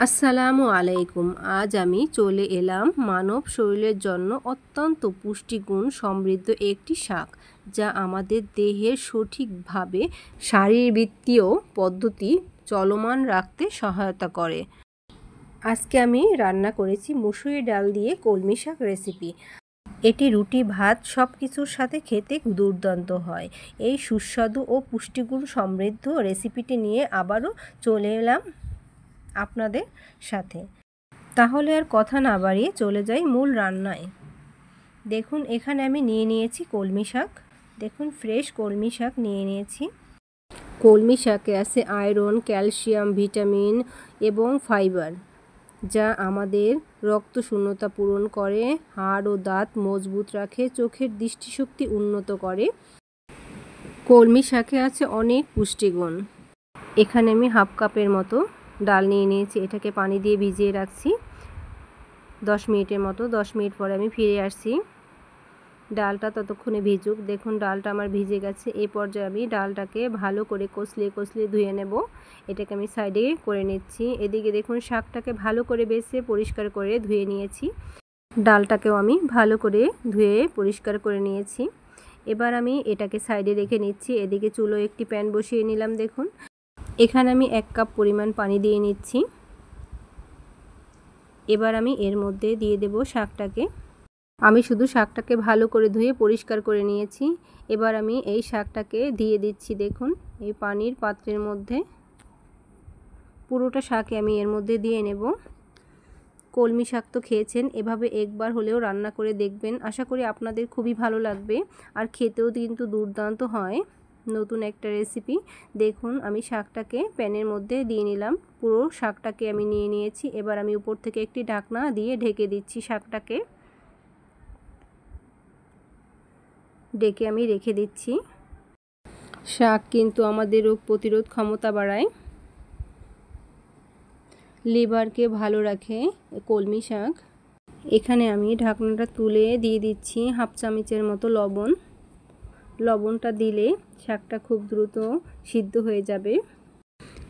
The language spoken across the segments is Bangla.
আসসালামু আলাইকুম। আজ আমি চলে এলাম মানব শরীরের জন্য অত্যন্ত পুষ্টিগুণ সমৃদ্ধ একটি শাক, যা আমাদের দেহের সঠিকভাবে শারীরবৃত্তীয় পদ্ধতি চলমান রাখতে সহায়তা করে। আজকে আমি রান্না করেছি মুসুরি ডাল দিয়ে কলমি শাক রেসিপি। এটি রুটি, ভাত সব কিছুর সাথে খেতে দুর্দান্ত হয়। এই সুস্বাদু ও পুষ্টিগুণ সমৃদ্ধ রেসিপিটি নিয়ে আবারও চলে এলাম আপনাদের সাথে। তাহলে আর কথা না বাড়িয়ে চলে যাই মূল রান্নায়। দেখুন, এখানে আমি নিয়ে নিয়েছি কলমি শাক। দেখুন, ফ্রেশ কলমি শাক নিয়ে নিয়েছি। কলমি শাকে আছে আয়রন, ক্যালসিয়াম, ভিটামিন এবং ফাইবার, যা আমাদের রক্ত শূন্যতা পূরণ করে, হাড় ও দাঁত মজবুত রাখে, চোখের দৃষ্টিশক্তি উন্নত করে। কলমি শাকে আছে অনেক পুষ্টিগুণ। এখানে আমি হাফ কাপের মতো ডাল নিয়ে নিয়েছি। এটাকে পানি দিয়ে ভিজিয়ে রাখছি 10 মিনিটের মতো। 10 মিনিট পরে আমি ফিরে আসছি। ডালটা ততক্ষণে ভিজুক। দেখুন, ডালটা আমার ভিজে গেছে। এই পর্যায়ে আমি ডালটাকে ভালো করে কষলিয়ে ধুয়ে নেব। এটাকে আমি সাইডে করে নিচ্ছি। এদিকে দেখুন, শাকটাকে ভালো করে বেছে পরিষ্কার করে ধুয়ে নিয়েছি। ডালটাকেও আমি ভালো করে ধুয়ে পরিষ্কার করে নিয়েছি। এবার আমি এটাকে সাইডে রেখে নিচ্ছি। এদিকে চুলোয় একটি প্যান বসিয়ে নিলাম। দেখুন, এখানে আমি 1 কাপ পরিমাণ পানি দিয়ে নিচ্ছি। এবার আমি এর মধ্যে দিয়ে দেব শাকটাকে। আমি শুধু শাকটাকে ভালো করে ধুয়ে পরিষ্কার করে নিয়েছি। এবার আমি এই শাকটাকে দিয়ে দিচ্ছি। দেখুন, এই পানির পাত্রের মধ্যে পুরোটা শাকই আমি এর মধ্যে দিয়ে নেব। কলমি শাক তো খেয়েছেন, এভাবে একবার হলেও রান্না করে দেখবেন। আশা করি আপনাদের খুবই ভালো লাগবে, আর খেতেও কিন্তু দুর্দান্ত হয়। নতুন একটা রেসিপি। দেখুন, আমি শাকটাকে প্যানের মধ্যে দিয়ে নিলাম। পুরো শাকটাকে আমি নিয়ে নিয়েছি। এবার আমি উপর থেকে একটি ঢাকনা দিয়ে ঢেকে দিচ্ছি। শাকটাকে ঢেকে আমি রেখে দিচ্ছি। শাক কিন্তু আমাদের রোগ প্রতিরোধ ক্ষমতা বাড়ায়, লিভারকে ভালো রাখে কলমি শাক। এখানে আমি ঢাকনাটা তুলে দিয়ে দিচ্ছি হাফ চামচের মতো লবণ। লবণটা দিলে শাকটা খুব দ্রুত সিদ্ধ হয়ে যাবে।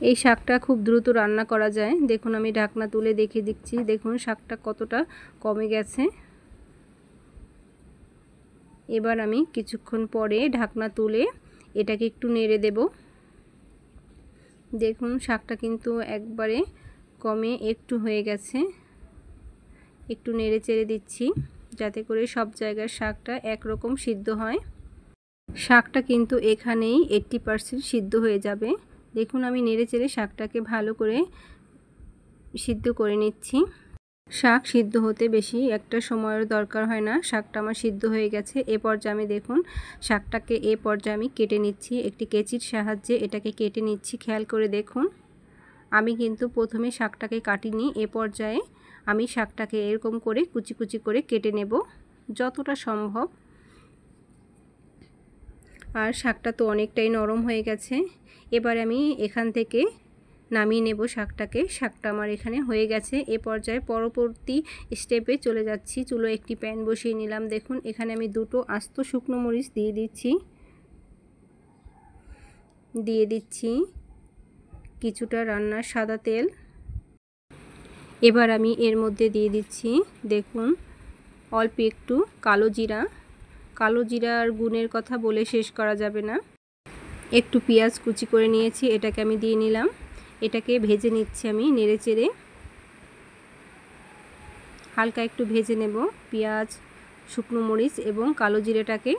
এই শাকটা খুব দ্রুত রান্না করা যায়। দেখুন, আমি ঢাকনা তুলে দেখে দিচ্ছি। দেখুন, শাকটা কতটা কমে গেছে। এবার আমি কিছুক্ষণ পরে ঢাকনা তুলে এটাকে একটু নেড়ে দেব। দেখুন, শাকটা কিন্তু একবারে কমে একটু হয়ে গেছে। একটু নেড়ে চেড়ে দিচ্ছি যাতে করে সব জায়গার শাকটা একরকম সিদ্ধ হয়। শাকটা কিন্তু এখানেই 80% সিদ্ধ হয়ে যাবে। দেখুন, আমি নেড়ে চেড়ে শাকটাকে ভালো করে সিদ্ধ করে নিচ্ছি। শাক সিদ্ধ হতে বেশি একটা সময়ের দরকার হয় না। শাকটা আমার সিদ্ধ হয়ে গেছে। এ পর্যায়ে আমি দেখুন শাকটাকে আমি কেটে নিচ্ছি। একটি কেচির সাহায্যে এটাকে কেটে নিচ্ছি। খেয়াল করে দেখুন, আমি কিন্তু প্রথমে শাকটাকে কাটিনি। এ পর্যায়ে আমি শাকটাকে এরকম করে কুচি কুচি করে কেটে নেব যতটা সম্ভব। আর শাকটা তো অনেকটাই নরম হয়ে গেছে। এবার আমি এখান থেকে নামিয়ে নেব শাকটাকে। শাকটা আমার এখানে হয়ে গেছে। এ পর্যায়ে পরবর্তী স্টেপে চলে যাচ্ছি। চুলো একটি প্যান বসিয়ে নিলাম। দেখুন, এখানে আমি 2টো আস্ত শুকনো মরিচ দিয়ে দিচ্ছি কিছুটা রান্নার সাদা তেল। এবার আমি এর মধ্যে দিয়ে দিচ্ছি দেখুন অল্প একটু কালো জিরা। কালো জিরার গুণের কথা বলে শেষ করা যাবে না। একটু পেঁয়াজ কুচি করে নিয়েছি, এটাকে আমি দিয়ে নিলাম। এটাকে ভেজে নিচ্ছি আমি নেড়ে চেড়ে। হালকা একটু ভেজে নেব পেঁয়াজ, শুকনো মরিচ এবং কালো জিরাটাকে।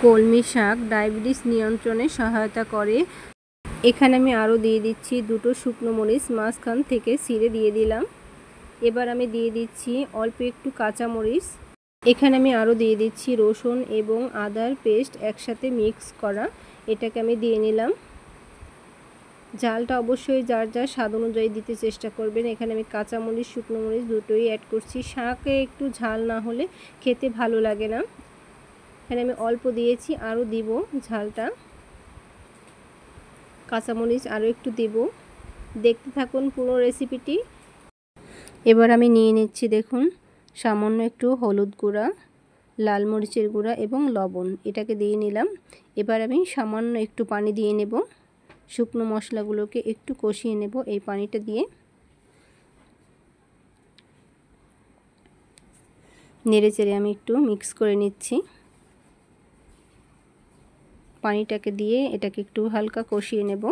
কলমি শাক ডায়াবেটিস নিয়ন্ত্রণে সহায়তা করে। এখানে আমি আরও দিয়ে দিচ্ছি 2টো শুকনো মরিচ মাঝখান থেকে ছিঁড়ে দিয়ে দিলাম। এবার আমি দিয়ে দিচ্ছি অল্প একটু কাঁচা মরিচ। এখানে আমি আরও দিয়ে দিচ্ছি রসুন এবং আদার পেস্ট একসাথে মিক্স করা। এটাকে আমি দিয়ে নিলাম। ঝালটা অবশ্যই যার যার স্বাদ অনুযায়ী দিতে চেষ্টা করবেন। এখানে আমি কাঁচা মরিচ, শুকনো মরিচ দুটোই অ্যাড করছি। শাকে একটু ঝাল না হলে খেতে ভালো লাগে না। এখানে আমি অল্প দিয়েছি, আরও দিব ঝালটা। কাঁচামরিচ আরও একটু দেব। দেখতে থাকুন পুরো রেসিপিটি। এবার আমি নিয়ে নিচ্ছি দেখুন সামান্য একটু হলুদ গুঁড়া, লাল মরিচের গুঁড়া এবং লবণ। এটাকে দিয়ে নিলাম। এবার আমি সামান্য একটু পানি দিয়ে নেব। শুকনো মশলাগুলোকে একটু কষিয়ে নেব এই পানিটা দিয়ে। নেড়েচেড়ে আমি একটু মিক্স করে নিচ্ছি। পানিটাকে দিয়ে এটাকে একটু হালকা কষিয়ে নেব।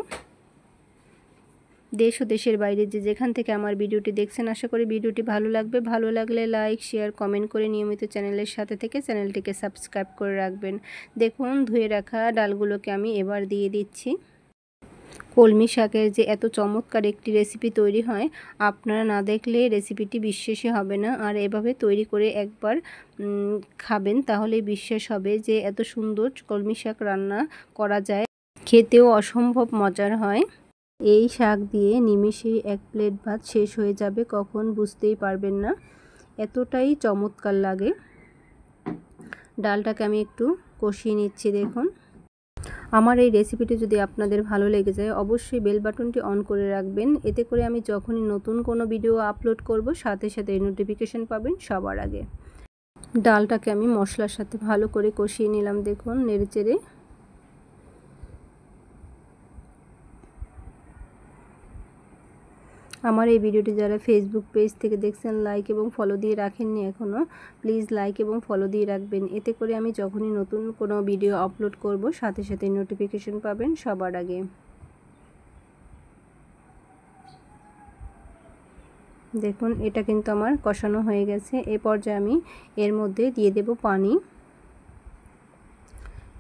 দেশ ও দেশের বাইরে যে যেখান থেকে আমার ভিডিওটি দেখছেন, আশা করি ভিডিওটি ভালো লাগবে। ভালো লাগলে লাইক, শেয়ার, কমেন্ট করে নিয়মিত চ্যানেলের সাথে থেকে চ্যানেলটিকে সাবস্ক্রাইব করে রাখবেন। দেখুন ধুয়ে রাখা ডালগুলোকে আমি এবার দিয়ে দিচ্ছি। কলমি শাকের যে এত চমৎকার একটি রেসিপি তৈরি হয়, আপনারা না দেখলে রেসিপিটি বিশ্বাসই হবে না। আর এভাবে তৈরি করে একবার খাবেন, তাহলেই বিশ্বাস হবে যে এত সুন্দর কলমি শাক রান্না করা যায়। খেতেও অসম্ভব মজার হয়। এই শাক দিয়ে নিমেষেই 1 প্লেট ভাত শেষ হয়ে যাবে, কখন বুঝতেই পারবেন না, এতটাই চমৎকার লাগে। ডালটাকে আমি একটু কষিয়ে নিচ্ছি। দেখুন, আমার এই রেসিপিটি যদি আপনাদের ভালো লেগে যায়, অবশ্যই বেল বাটনটি অন করে রাখবেন। এতে করে আমি যখনই নতুন কোনো ভিডিও আপলোড করব, সাথে সাথে নোটিফিকেশন পাবেন সবার আগে। ডালটাকে আমি মশলার সাথে ভালো করে কষিয়ে নিলাম। দেখুন, নেড়েচেড়ে। আমার এই ভিডিওটি যারা ফেসবুক পেজ থেকে দেখছেন, লাইক এবং ফলো দিয়ে রাখেননি এখনও, প্লিজ লাইক এবং ফলো দিয়ে রাখবেন। এতে করে আমি যখনই নতুন কোনো ভিডিও আপলোড করব, সাথে সাথে নোটিফিকেশন পাবেন সবার আগে। দেখুন, এটা কিন্তু আমার কষানো হয়ে গেছে। এ পর্যায়ে আমি এর মধ্যে দিয়ে দেব পানি।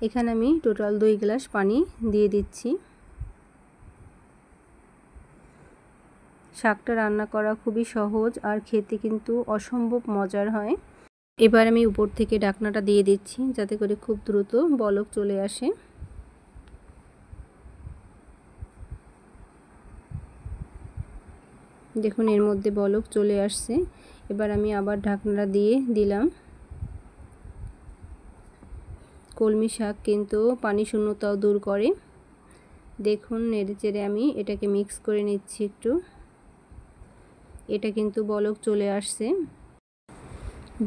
এখানে আমি টোটাল 2 গ্লাস পানি দিয়ে দিচ্ছি। শাকটা রান্না করা খুবই সহজ আর খেতে কিন্তু অসম্ভব মজার হয়। এবার আমি উপর থেকে ঢাকনাটা দিয়ে দিচ্ছি, যাতে করে খুব দ্রুত বলক চলে আসে। দেখুন, এর মধ্যে বলক চলে আসছে। এবার আমি আবার ঢাকনাটা দিয়ে দিলাম। কলমি শাক কিন্তু পানি শূন্যতাও দূর করে। দেখুন, নেড়েচেড়ে আমি এটাকে মিক্স করে নিচ্ছি একটু। এটা কিন্তু বলক চলে আসছে।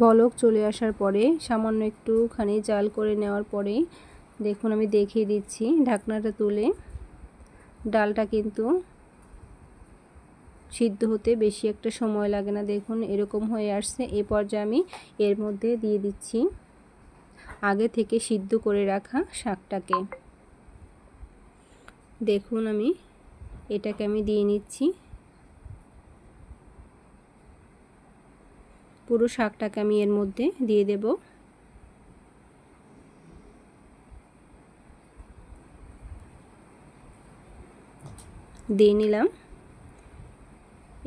বলক চলে আসার পরে সামান্য একটুখানি জাল করে নেওয়ার পরে দেখুন, আমি দেখিয়ে দিচ্ছি ঢাকনাটা তুলে। ডালটা কিন্তু সিদ্ধ হতে বেশি একটা সময় লাগে না। দেখুন, এরকম হয়ে আসছে। এই পর্যায়ে আমি এর মধ্যে দিয়ে দিচ্ছি আগে থেকে সিদ্ধ করে রাখা শাকটাকে। দেখুন, এটাকে আমি দিয়ে নিচ্ছি। পুরো শাকটাকে আমি এর মধ্যে দিয়ে দেব। দিয়ে নিলাম।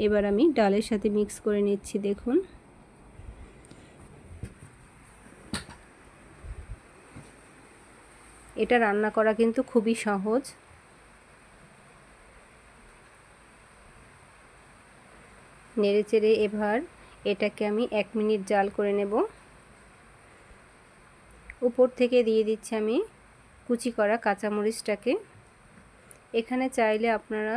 এবার আমি ডালের সাথে মিক্স করে নিচ্ছি। দেখুন, এটা রান্না করা কিন্তু খুবই সহজ। নেড়েচেড়ে এবার এটাকে আমি 1 মিনিট জাল করে নেব। উপর থেকে দিয়ে দিচ্ছি আমি কুচি করা কাঁচামরিচটাকে। এখানে চাইলে আপনারা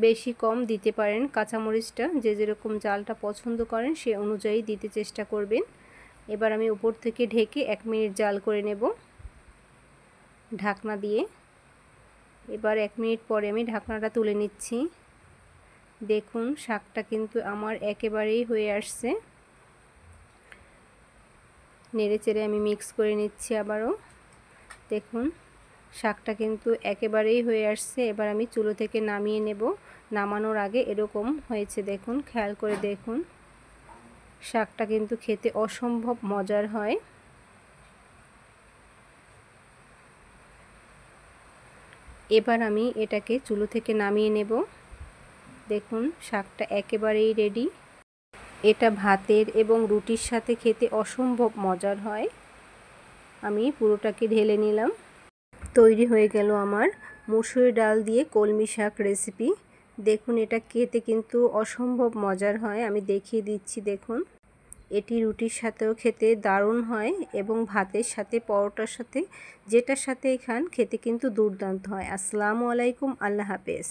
বেশি কম দিতে পারেন কাঁচামরিচটা, যে যেরকম জালটা পছন্দ করেন সে অনুযায়ী দিতে চেষ্টা করবেন। এবার আমি উপর থেকে ঢেকে 1 মিনিট জাল করে নেব ঢাকনা দিয়ে। এবার 1 মিনিট পরে আমি ঢাকনাটা তুলে নিচ্ছি। দেখুন, শাকটা কিন্তু আমার একেবারেই হয়ে আসছে। নেড়েচেড়ে আমি মিক্স করে নিচ্ছি আবারও। দেখুন, শাকটা কিন্তু একেবারেই হয়ে আসছে। এবার আমি চুলো থেকে নামিয়ে নেব। নামানোর আগে এরকম হয়েছে, দেখুন, খেয়াল করে দেখুন। শাকটা কিন্তু খেতে অসম্ভব মজার হয়। এবার আমি এটাকে চুলো থেকে নামিয়ে নেব। দেখুন, শাকটা একেবারেই রেডি। এটা ভাতের এবং রুটির সাথে খেতে অসম্ভব মজার হয়। আমি পুরোটাকে ঢেলে নিলাম। তৈরি হয়ে গেল আমার মসুর ডাল দিয়ে কলমি শাক রেসিপি। দেখুন, এটা খেতে কিন্তু অসম্ভব মজার হয়। আমি দেখিয়ে দিচ্ছি। দেখুন, এটি রুটির সাথেও খেতে দারুণ হয় এবং ভাতের সাথে, পরোটার সাথে, যেটার সাথেই খান খেতে কিন্তু দুর্দান্ত হয়। আসসালামু আলাইকুম, আল্লাহ হাফেজ।